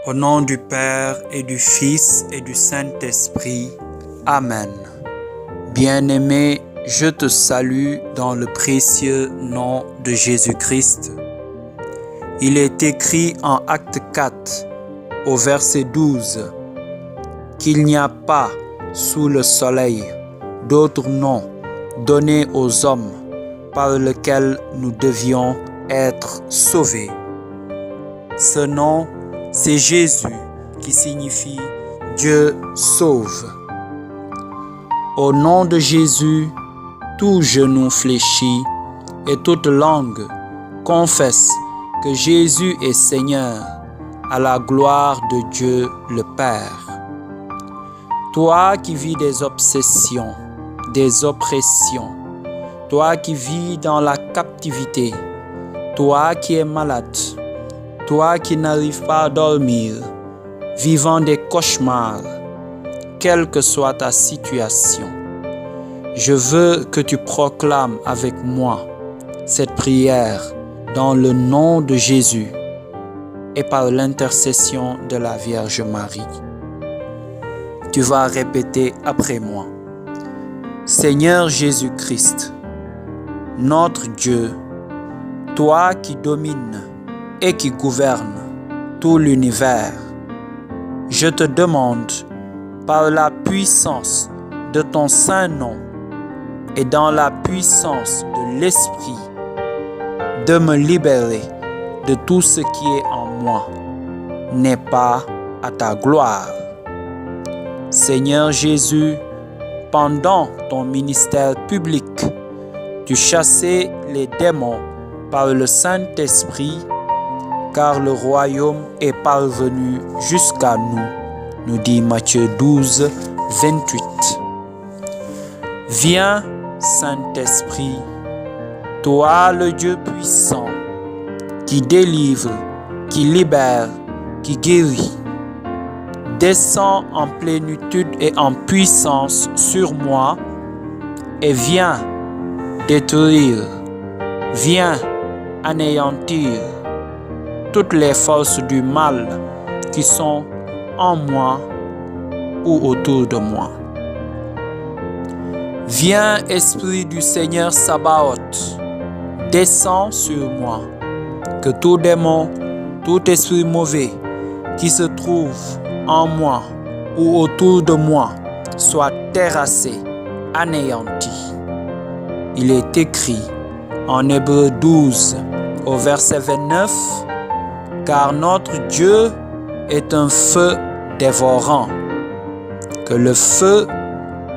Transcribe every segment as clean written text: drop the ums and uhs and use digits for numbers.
Au nom du Père et du Fils et du Saint-Esprit. Amen. Bien-aimé, je te salue dans le précieux nom de Jésus-Christ. Il est écrit en Acte 4, au verset 12, qu'il n'y a pas sous le soleil d'autre nom donné aux hommes par lequel nous devions être sauvés. Ce nom, c'est Jésus qui signifie Dieu sauve. Au nom de Jésus, tout genou fléchit et toute langue confesse que Jésus est Seigneur à la gloire de Dieu le Père. Toi qui vis des obsessions, des oppressions, toi qui vis dans la captivité, toi qui es malade, toi qui n'arrives pas à dormir, vivant des cauchemars, quelle que soit ta situation, je veux que tu proclames avec moi cette prière dans le nom de Jésus et par l'intercession de la Vierge Marie. Tu vas répéter après moi. Seigneur Jésus-Christ, notre Dieu, toi qui domines et qui gouverne tout l'univers, je te demande, par la puissance de ton saint nom et dans la puissance de l'Esprit, de me libérer de tout ce qui est en moi n'est pas à ta gloire. Seigneur Jésus, pendant ton ministère public, tu chassais les démons par le Saint-Esprit, car le royaume est parvenu jusqu'à nous dit Matthieu 12, 28. Viens, Saint-Esprit, toi le Dieu puissant, qui délivre, qui libère, qui guérit. Descends en plénitude et en puissance sur moi et viens détruire, viens anéantir toutes les forces du mal qui sont en moi ou autour de moi. Viens, Esprit du Seigneur Sabaoth, descends sur moi, que tout démon, tout esprit mauvais qui se trouve en moi ou autour de moi soit terrassé, anéanti. Il est écrit en Hébreux 12, au verset 29, car notre Dieu est un feu dévorant. Que le feu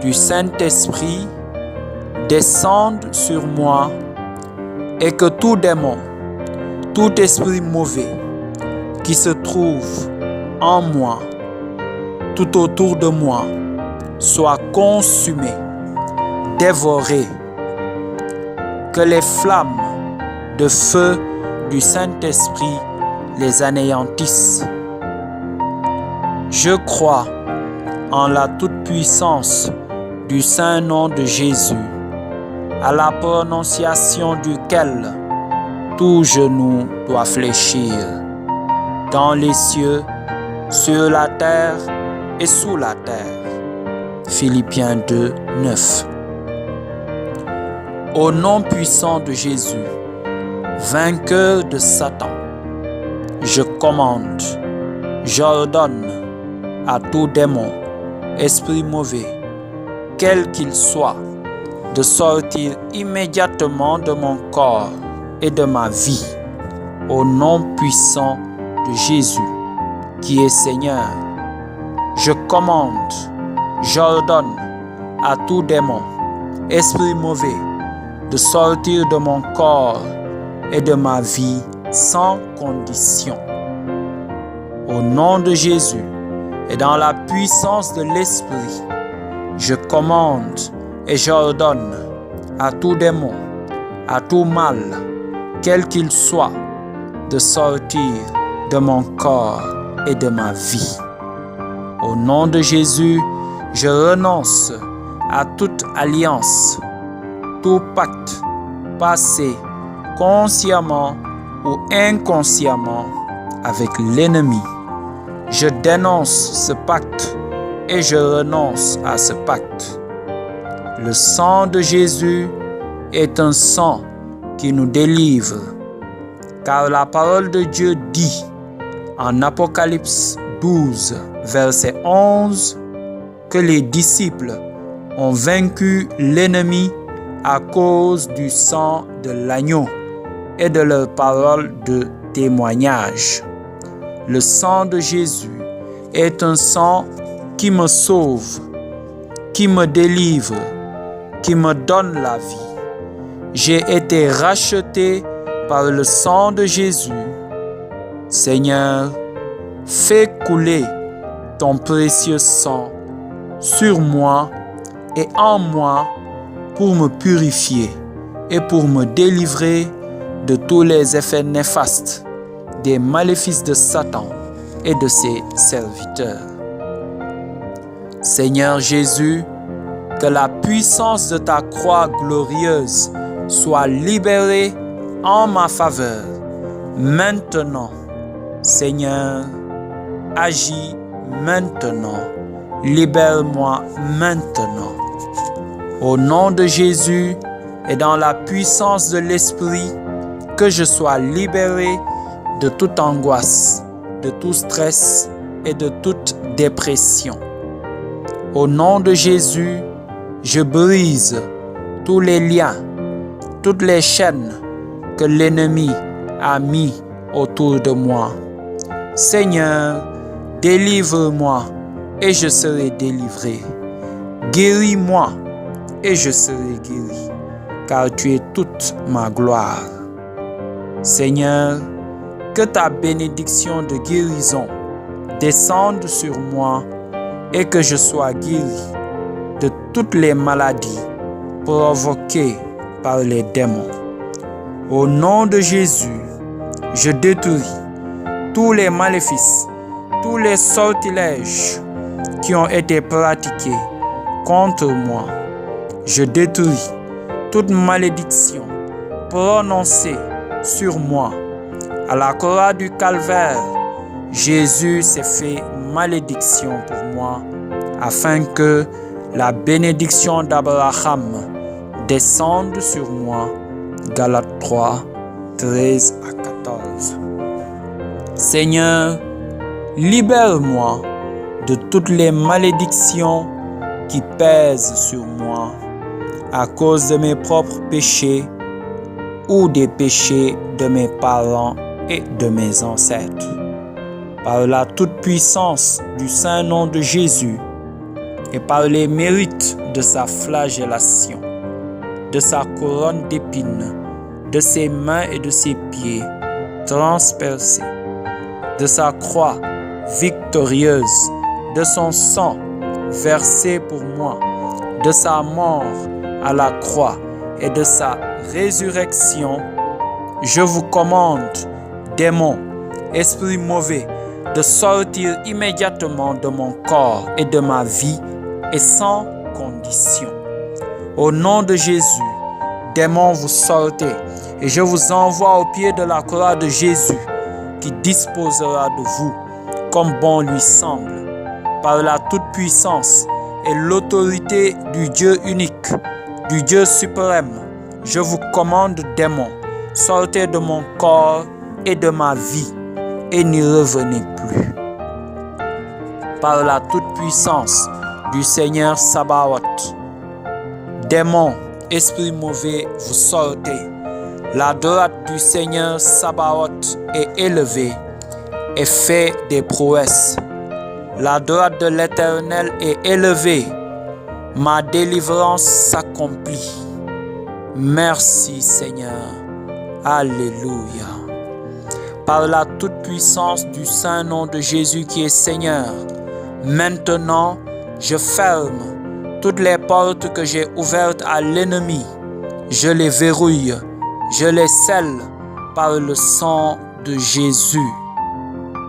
du Saint-Esprit descende sur moi et que tout démon, tout esprit mauvais qui se trouve en moi, tout autour de moi, soit consumé, dévoré. Que les flammes de feu du Saint-Esprit les anéantissent. Je crois en la toute-puissance du saint nom de Jésus, à la prononciation duquel tout genou doit fléchir, dans les cieux, sur la terre et sous la terre. Philippiens 2, 9. Au nom puissant de Jésus, vainqueur de Satan, je commande, j'ordonne à tout démon, esprit mauvais, quel qu'il soit, de sortir immédiatement de mon corps et de ma vie, au nom puissant de Jésus, qui est Seigneur. Je commande, j'ordonne à tout démon, esprit mauvais, de sortir de mon corps et de ma vie sans condition. Au nom de Jésus et dans la puissance de l'Esprit, je commande et j'ordonne à tout démon, à tout mal, quel qu'il soit, de sortir de mon corps et de ma vie. Au nom de Jésus, je renonce à toute alliance, tout pacte passé consciemment ou inconsciemment avec l'ennemi. Je dénonce ce pacte et je renonce à ce pacte. Le sang de Jésus est un sang qui nous délivre, car la parole de Dieu dit en Apocalypse 12, verset 11, que les disciples ont vaincu l'ennemi à cause du sang de l'agneau et de leur parole de témoignage. Le sang de Jésus est un sang qui me sauve, qui me délivre, qui me donne la vie. J'ai été racheté par le sang de Jésus. Seigneur, fais couler ton précieux sang sur moi et en moi pour me purifier et pour me délivrer de tous les effets néfastes des maléfices de Satan et de ses serviteurs. Seigneur Jésus, que la puissance de ta croix glorieuse soit libérée en ma faveur. Maintenant, Seigneur, agis maintenant. Libère-moi maintenant. Au nom de Jésus et dans la puissance de l'Esprit, que je sois libéré de toute angoisse, de tout stress et de toute dépression. Au nom de Jésus, je brise tous les liens, toutes les chaînes que l'ennemi a mis autour de moi. Seigneur, délivre-moi et je serai délivré. Guéris-moi et je serai guéri, car tu es toute ma gloire. Seigneur, que ta bénédiction de guérison descende sur moi et que je sois guéri de toutes les maladies provoquées par les démons. Au nom de Jésus, je détruis tous les maléfices, tous les sortilèges qui ont été pratiqués contre moi. Je détruis toute malédiction prononcée sur moi. À la croix du Calvaire, Jésus s'est fait malédiction pour moi, afin que la bénédiction d'Abraham descende sur moi. Galates 3, 13 à 14. Seigneur, libère-moi de toutes les malédictions qui pèsent sur moi à cause de mes propres péchés ou des péchés de mes parents et de mes ancêtres. Par la toute-puissance du saint nom de Jésus et par les mérites de sa flagellation, de sa couronne d'épines, de ses mains et de ses pieds transpercés, de sa croix victorieuse, de son sang versé pour moi, de sa mort à la croix et de sa résurrection, je vous commande, démons, esprits mauvais, de sortir immédiatement de mon corps et de ma vie et sans condition. Au nom de Jésus, démons, vous sortez et je vous envoie au pied de la croix de Jésus qui disposera de vous comme bon lui semble. Par la toute-puissance et l'autorité du Dieu unique, du Dieu suprême, je vous commande, démons, sortez de mon corps et de ma vie et n'y revenez plus. Par la toute-puissance du Seigneur Sabaoth, démons, esprits mauvais, vous sortez. La droite du Seigneur Sabaoth est élevée et fait des prouesses. La droite de l'Éternel est élevée. Ma délivrance s'accomplit. Merci Seigneur. Alléluia. Par la toute-puissance du saint nom de Jésus qui est Seigneur, maintenant je ferme toutes les portes que j'ai ouvertes à l'ennemi. Je les verrouille, je les scelle par le sang de Jésus.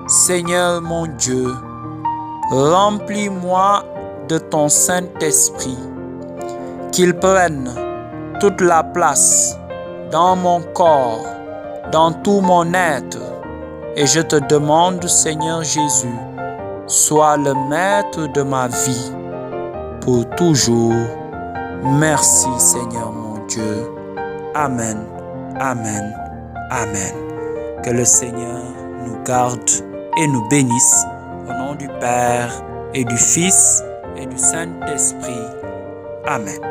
Seigneur mon Dieu, remplis-moi de ton Saint-Esprit, qu'il prenne toute la place dans mon corps, dans tout mon être. Et je te demande, Seigneur Jésus, sois le maître de ma vie pour toujours. Merci Seigneur mon Dieu. Amen, amen, amen. Que le Seigneur nous garde et nous bénisse au nom du Père et du Fils et du Saint-Esprit. Amen.